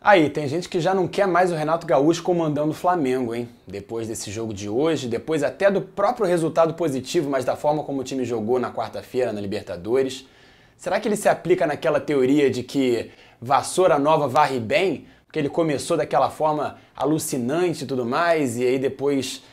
Aí, tem gente que já não quer mais o Renato Gaúcho comandando o Flamengo, hein? Depois desse jogo de hoje, depois até do próprio resultado positivo, mas da forma como o time jogou na quarta-feira na Libertadores. Será que ele se aplica naquela teoria de que vassoura nova varre bem? Porque ele começou daquela forma alucinante e tudo mais, e aí depois,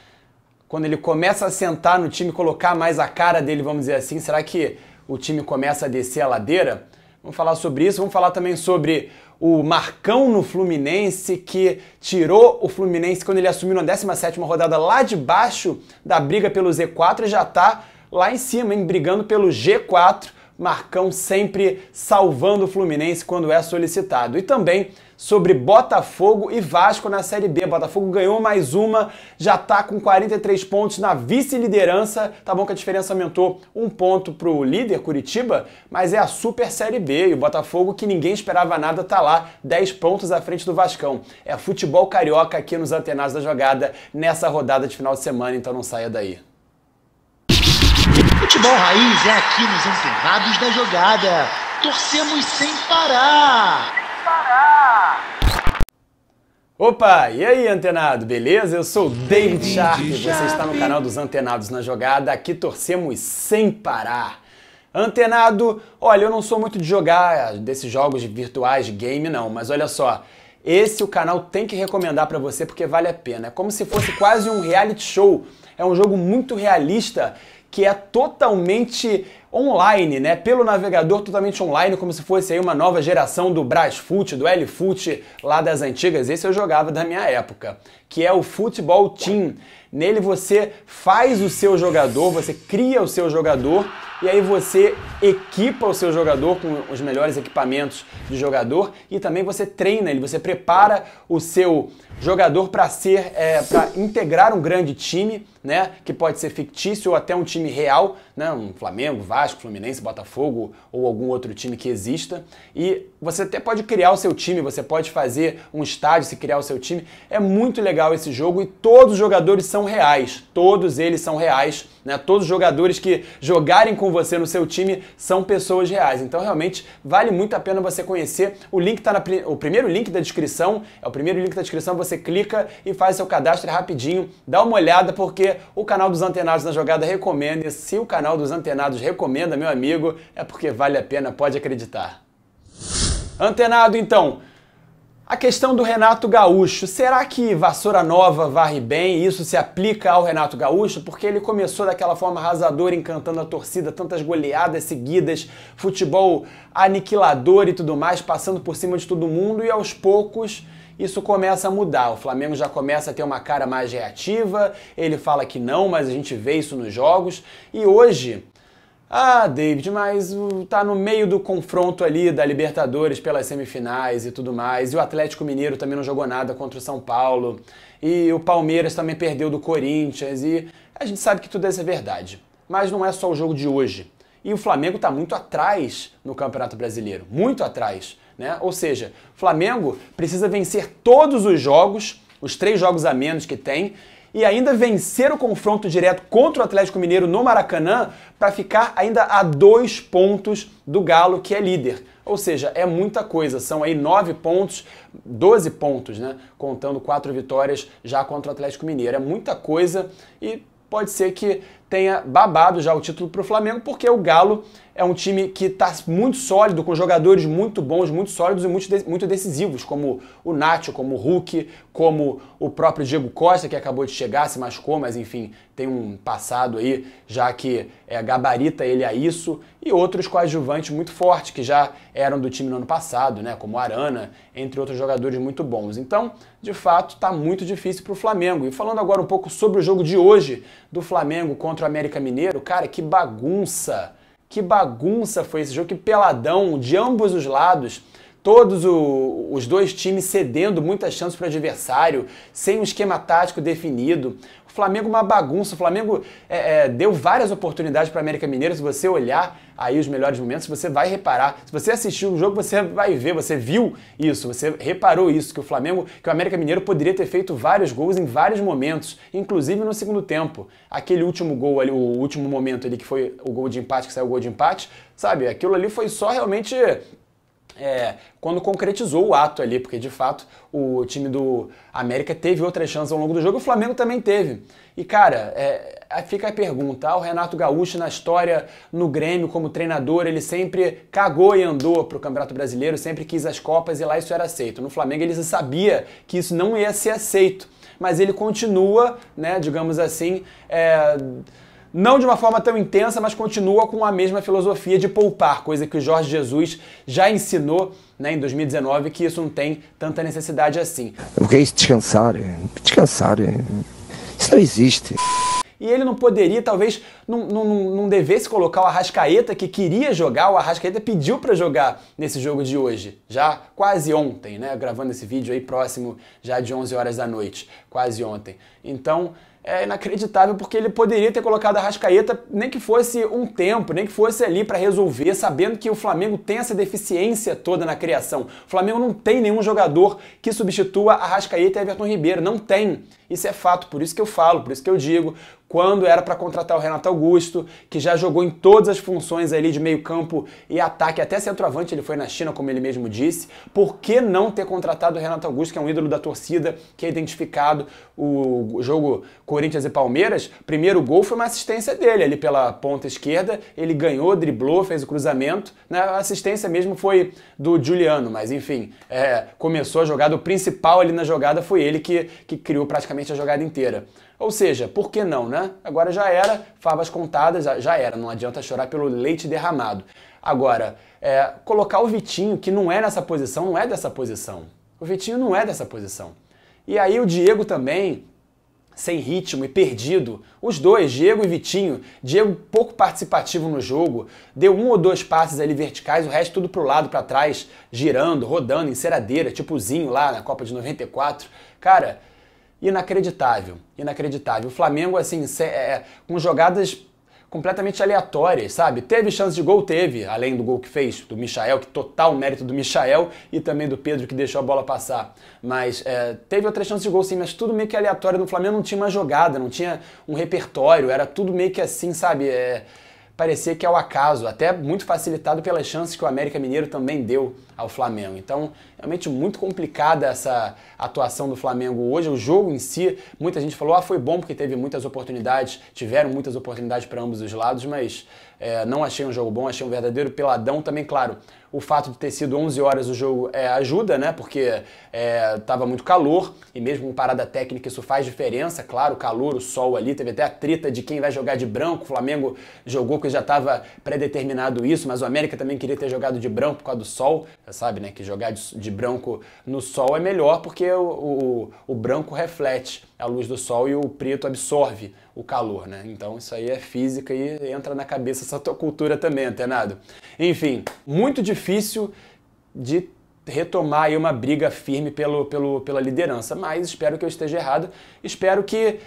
quando ele começa a sentar no time, colocar mais a cara dele, vamos dizer assim, será que o time começa a descer a ladeira? Vamos falar sobre isso, vamos falar também sobre o Marcão no Fluminense, que tirou o Fluminense quando ele assumiu na 17ª rodada lá de baixo da briga pelo Z4 e já tá lá em cima, hein, brigando pelo G4. Marcão sempre salvando o Fluminense quando é solicitado. E também sobre Botafogo e Vasco na Série B. Botafogo ganhou mais uma, já tá com 43 pontos na vice-liderança. Tá bom que a diferença aumentou um ponto pro líder, Curitiba, mas é a Super Série B. E o Botafogo, que ninguém esperava nada, tá lá 10 pontos à frente do Vascão. É futebol carioca aqui nos Antenados da Jogada nessa rodada de final de semana, então não saia daí. Futebol Raiz é aqui nos Antenados da Jogada. Torcemos sem parar. Opa, e aí, antenado, beleza? Eu sou o David Sharp e você está no canal dos Antenados na Jogada. Aqui torcemos sem parar. Antenado, olha, eu não sou muito de jogar desses jogos virtuais de game, não, mas olha só. Esse o canal tem que recomendar pra você porque vale a pena. É como se fosse quase um reality show. É um jogo muito realista que é totalmente online, né? Pelo navegador, totalmente online, como se fosse aí uma nova geração do Brasfoot, do L-Foot lá das antigas. Esse eu jogava da minha época, que é o Futebol Team. Nele você faz o seu jogador, você cria o seu jogador e aí você equipa o seu jogador com os melhores equipamentos de jogador e também você treina ele, você prepara o seu jogador para para integrar um grande time, né? Que pode ser fictício ou até um time real, né? Um Flamengo, Vasco, Fluminense, Botafogo ou algum outro time que exista. E você até pode criar o seu time, você pode fazer um estádio, se criar o seu time. É muito legal esse jogo e todos os jogadores são reais, todos eles são reais, né? Todos os jogadores que jogarem com você no seu time são pessoas reais. Então realmente vale muito a pena você conhecer. O link tá o primeiro link da descrição, é o primeiro link da descrição, você clica e faz seu cadastro rapidinho, dá uma olhada porque o canal dos Antenados na Jogada recomenda. E se o canal dos Antenados recomenda, meu amigo, é porque vale a pena, pode acreditar. Antenado, então, a questão do Renato Gaúcho, será que vassoura nova varre bem e isso se aplica ao Renato Gaúcho? Porque ele começou daquela forma arrasadora, encantando a torcida, tantas goleadas seguidas, futebol aniquilador e tudo mais, passando por cima de todo mundo e aos poucos isso começa a mudar. O Flamengo já começa a ter uma cara mais reativa, ele fala que não, mas a gente vê isso nos jogos e hoje... Ah, David, mas tá no meio do confronto ali da Libertadores pelas semifinais e tudo mais. E o Atlético Mineiro também não jogou nada contra o São Paulo. E o Palmeiras também perdeu do Corinthians. E a gente sabe que tudo isso é verdade. Mas não é só o jogo de hoje. E o Flamengo tá muito atrás no Campeonato Brasileiro. Muito atrás, né? Ou seja, o Flamengo precisa vencer todos os jogos, os 3 jogos a menos que tem, e ainda vencer o confronto direto contra o Atlético Mineiro no Maracanã para ficar ainda a 2 pontos do Galo, que é líder. Ou seja, é muita coisa, são aí 9 pontos, 12 pontos, né? Contando 4 vitórias já contra o Atlético Mineiro. É muita coisa e pode ser que tenha babado já o título para o Flamengo, porque o Galo é um time que está muito sólido, com jogadores muito bons, muito sólidos e muito decisivos, como o Nacho, como o Hulk, como o próprio Diego Costa, que acabou de chegar, se machucou, mas enfim, tem um passado aí, já que gabarita ele a isso, e outros coadjuvantes muito fortes, que já eram do time no ano passado, né, como o Arana, entre outros jogadores muito bons. Então, de fato, está muito difícil para o Flamengo. E falando agora um pouco sobre o jogo de hoje do Flamengo contra o América Mineiro, cara, que bagunça! Que bagunça foi esse jogo, que peladão de ambos os lados, todos os dois times cedendo muitas chances para o adversário, sem um esquema tático definido. O Flamengo uma bagunça, o Flamengo deu várias oportunidades para o América Mineiro. Se você olhar aí os melhores momentos, você vai reparar. Se você assistiu o jogo, você vai ver, você viu isso, você reparou isso, que o América Mineiro poderia ter feito vários gols em vários momentos, inclusive no segundo tempo. Aquele último gol ali, o último momento ali que foi o gol de empate, que saiu o gol de empate, sabe? Aquilo ali foi só realmente quando concretizou o ato ali, porque de fato o time do América teve outras chances ao longo do jogo e o Flamengo também teve. E cara, fica a pergunta, o Renato Gaúcho na história no Grêmio como treinador, ele sempre cagou e andou pro Campeonato Brasileiro, sempre quis as Copas e lá isso era aceito. No Flamengo ele sabia que isso não ia ser aceito, mas ele continua, né, digamos assim, não de uma forma tão intensa, mas continua com a mesma filosofia de poupar, coisa que o Jorge Jesus já ensinou, né, em 2019, que isso não tem tanta necessidade assim. O que é isso? Descansar? Isso não existe. E ele não poderia, talvez, não devesse colocar o Arrascaeta, que queria jogar, o Arrascaeta pediu para jogar nesse jogo de hoje, já quase ontem, né, gravando esse vídeo aí próximo já de 11 horas da noite, quase ontem. Então, é inacreditável porque ele poderia ter colocado a Arrascaeta, nem que fosse um tempo, nem que fosse ali para resolver, sabendo que o Flamengo tem essa deficiência toda na criação. O Flamengo não tem nenhum jogador que substitua a Arrascaeta e Everton Ribeiro, não tem. Isso é fato, por isso que eu falo, por isso que eu digo, quando era para contratar o Renato Augusto, que já jogou em todas as funções ali de meio campo e ataque, até centroavante, ele foi na China, como ele mesmo disse, por que não ter contratado o Renato Augusto, que é um ídolo da torcida, que é identificado? O jogo Corinthians e Palmeiras, primeiro gol foi uma assistência dele, ali pela ponta esquerda, ele ganhou, driblou, fez o cruzamento, né? A assistência mesmo foi do Juliano, mas enfim, começou a jogada, o principal ali na jogada foi ele que criou praticamente a jogada inteira. Ou seja, por que não, né? Agora já era, favas contadas, já era, não adianta chorar pelo leite derramado. Agora, colocar o Vitinho, que não é nessa posição, não é dessa posição. O Vitinho não é dessa posição. E aí o Diego também, sem ritmo e perdido, os dois, Diego e Vitinho, Diego pouco participativo no jogo, deu 1 ou 2 passes ali verticais, o resto tudo pro lado, pra trás, girando, rodando, enceradeira, tipo o Zinho lá na Copa de 94. Cara, inacreditável, inacreditável. O Flamengo, assim, com jogadas completamente aleatórias, sabe? Teve chance de gol? Teve, além do gol que fez, do Michael, que total mérito do Michael, e também do Pedro, que deixou a bola passar. Mas teve outras chances de gol, sim, mas tudo meio que aleatório. No Flamengo não tinha uma jogada, não tinha um repertório, era tudo meio que assim, sabe? Parecia que é o acaso, até muito facilitado pelas chances que o América Mineiro também deu ao Flamengo. Então, realmente muito complicada essa atuação do Flamengo hoje. O jogo em si, muita gente falou, foi bom porque teve muitas oportunidades, tiveram muitas oportunidades para ambos os lados, mas não achei um jogo bom, achei um verdadeiro peladão. Também, claro, o fato de ter sido 11 horas o jogo ajuda, né? Porque tava muito calor e mesmo com parada técnica isso faz diferença. Claro, o calor, o sol ali, teve até a treta de quem vai jogar de branco. O Flamengo jogou que já estava pré-determinado isso, mas o América também queria ter jogado de branco por causa do sol. Você sabe, né? Que jogar de branco no sol é melhor porque o branco reflete a luz do sol e o preto absorve o calor, né? Então isso aí é física e entra na cabeça essa tua cultura também, antenado. Enfim, muito difícil de retomar aí uma briga firme pela liderança, mas espero que eu esteja errado, espero que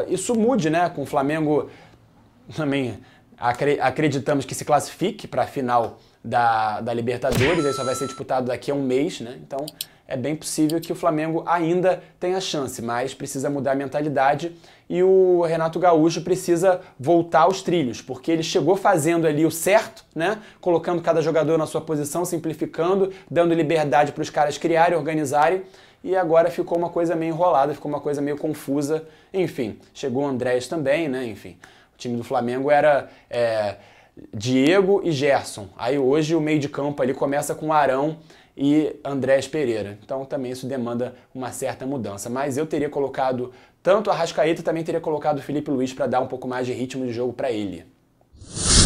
isso mude, né? Com o Flamengo também acreditamos que se classifique para a final da Libertadores, aí só vai ser disputado daqui a um mês, né? Então é bem possível que o Flamengo ainda tenha chance, mas precisa mudar a mentalidade e o Renato Gaúcho precisa voltar aos trilhos, porque ele chegou fazendo ali o certo, né? Colocando cada jogador na sua posição, simplificando, dando liberdade para os caras criarem, organizarem, e agora ficou uma coisa meio enrolada, ficou uma coisa meio confusa. Enfim, chegou o Andrés também, né? Enfim, o time do Flamengo era Diego e Gerson. Aí hoje o meio de campo ali começa com Arão e Andrés Pereira. Então também isso demanda uma certa mudança. Mas eu teria colocado tanto a Arrascaeta, também teria colocado o Felipe Luiz para dar um pouco mais de ritmo de jogo para ele.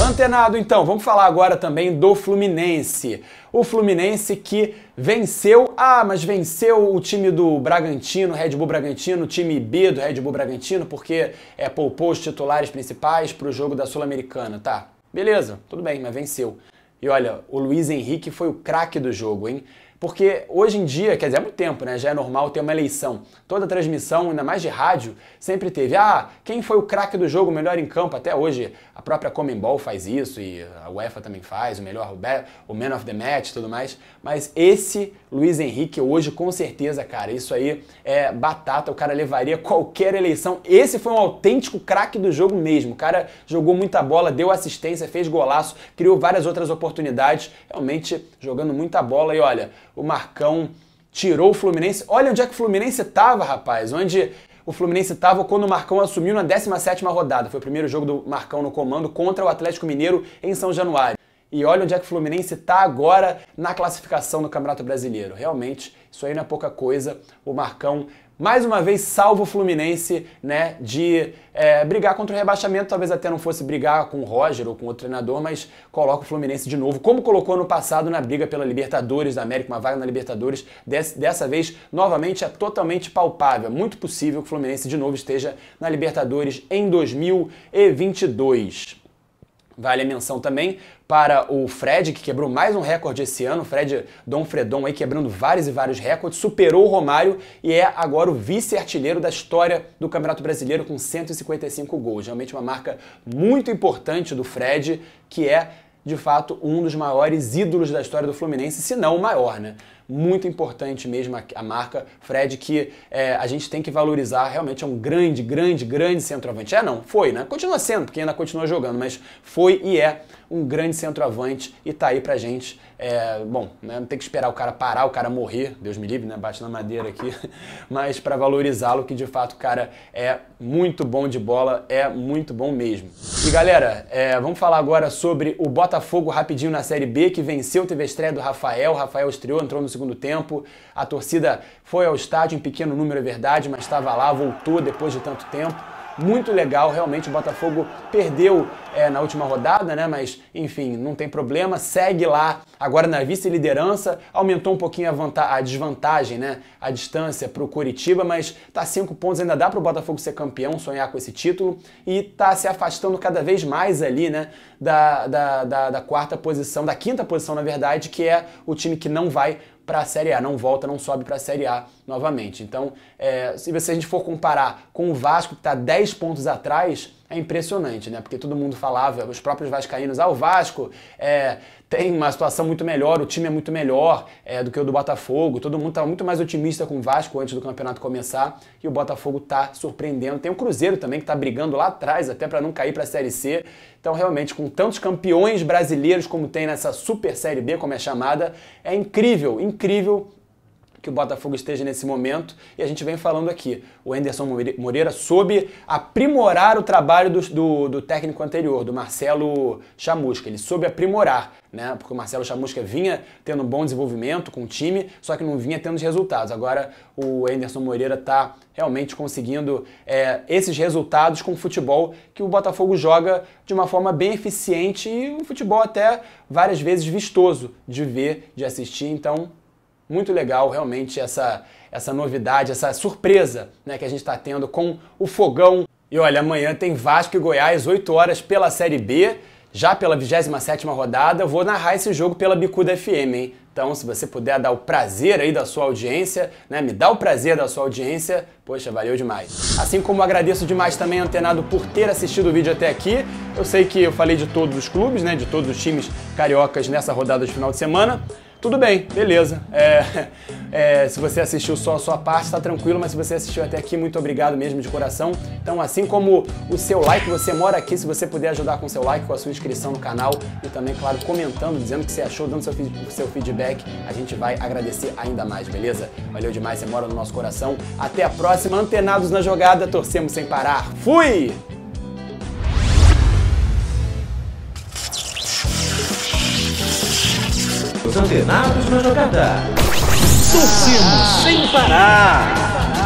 Antenado, então, vamos falar agora também do Fluminense. O Fluminense que venceu, mas venceu o time do Bragantino, Red Bull Bragantino, o time B do Red Bull Bragantino, porque poupou os titulares principais para o jogo da Sul-Americana, tá? Beleza, tudo bem, mas venceu. E olha, o Luiz Henrique foi o craque do jogo, hein? Porque hoje em dia, quer dizer, há muito tempo, né? Já é normal ter uma eleição. Toda transmissão, ainda mais de rádio, sempre teve, quem foi o craque do jogo, o melhor em campo? Até hoje a própria Conmebol faz isso e a UEFA também faz, o Man of the Match e tudo mais. Mas esse Luiz Henrique hoje, com certeza, cara, isso aí é batata, o cara levaria qualquer eleição. Esse foi um autêntico craque do jogo mesmo. O cara jogou muita bola, deu assistência, fez golaço, criou várias outras oportunidades, realmente jogando muita bola. E olha, o Marcão tirou o Fluminense. Olha onde é que o Fluminense estava, rapaz. Onde o Fluminense estava quando o Marcão assumiu na 17ª rodada. Foi o primeiro jogo do Marcão no comando contra o Atlético Mineiro em São Januário. E olha onde é que o Fluminense está agora na classificação do Campeonato Brasileiro. Realmente, isso aí não é pouca coisa. O Marcão, mais uma vez, salva o Fluminense, né, de brigar contra o rebaixamento. Talvez até não fosse brigar com o Roger ou com outro treinador, mas coloca o Fluminense de novo, como colocou no passado na briga pela Libertadores da América, uma vaga na Libertadores. Dessa vez, novamente, é totalmente palpável. É muito possível que o Fluminense de novo esteja na Libertadores em 2022. Vale a menção também para o Fred, que quebrou mais um recorde esse ano. O Fred Dom Fredon aí quebrando vários e vários recordes, superou o Romário e é agora o vice-artilheiro da história do Campeonato Brasileiro com 155 gols. Realmente uma marca muito importante do Fred, que é, de fato, um dos maiores ídolos da história do Fluminense, se não o maior, né? Muito importante mesmo a marca Fred, que a gente tem que valorizar. Realmente é um grande centroavante. Não, foi, né? Continua sendo, porque ainda continua jogando, mas foi e é um grande centroavante e tá aí pra gente. Bom, né, não tem que esperar o cara parar, o cara morrer, Deus me livre, né? Bate na madeira aqui, mas pra valorizá-lo, que de fato o cara é muito bom de bola, é muito bom mesmo. E galera, vamos falar agora sobre o Botafogo rapidinho na Série B, que venceu, teve a estreia do Rafael. O Rafael estreou, entrou no segundo tempo, a torcida foi ao estádio, em pequeno número é verdade, mas estava lá, voltou depois de tanto tempo. Muito legal, realmente o Botafogo perdeu na última rodada, né? Mas enfim, não tem problema, segue lá agora na vice-liderança, aumentou um pouquinho a desvantagem, né? A distância para o Coritiba, mas tá 5 pontos, ainda dá para o Botafogo ser campeão, sonhar com esse título, e tá se afastando cada vez mais ali, né? Da quarta posição, da quinta posição na verdade, que é o time que não vai para a Série A, não volta, não sobe para a Série A novamente. Então, se a gente for comparar com o Vasco, que está 10 pontos atrás, é impressionante, né? Porque todo mundo falava, os próprios vascaínos, o Vasco tem uma situação muito melhor, o time é muito melhor do que o do Botafogo, todo mundo estava muito mais otimista com o Vasco antes do campeonato começar, e o Botafogo está surpreendendo. Tem o Cruzeiro também, que está brigando lá atrás, até para não cair para a Série C. Então, realmente, com tantos campeões brasileiros como tem nessa Super Série B, como é chamada, é incrível que o Botafogo esteja nesse momento, e a gente vem falando aqui. O Anderson Moreira soube aprimorar o trabalho do técnico anterior, do Marcelo Chamusca. Ele soube aprimorar, né? Porque o Marcelo Chamusca vinha tendo um bom desenvolvimento com o time, só que não vinha tendo os resultados. Agora o Anderson Moreira está realmente conseguindo esses resultados com o futebol que o Botafogo joga de uma forma bem eficiente e um futebol até várias vezes vistoso de ver, de assistir. Então, muito legal realmente essa novidade, essa surpresa, né, que a gente está tendo com o Fogão. E olha, amanhã tem Vasco e Goiás, 8 horas pela Série B, já pela 27ª rodada. Eu vou narrar esse jogo pela Bicuda FM, hein? Então, se você puder dar o prazer aí da sua audiência, né, me dá o prazer da sua audiência, poxa, valeu demais. Assim como agradeço demais também, Antenado, por ter assistido o vídeo até aqui. Eu sei que eu falei de todos os clubes, né, de todos os times cariocas nessa rodada de final de semana. Tudo bem, beleza. Se você assistiu só a sua parte, tá tranquilo, mas se você assistiu até aqui, muito obrigado mesmo de coração. Então, assim como o seu like, você mora aqui, se você puder ajudar com o seu like, com a sua inscrição no canal e também, claro, comentando, dizendo o que você achou, dando seu feedback, a gente vai agradecer ainda mais, beleza? Valeu demais, você mora no nosso coração. Até a próxima, Antenados na Jogada, torcemos sem parar. Fui! Os Antenados na Jogada. Torcemos sem parar.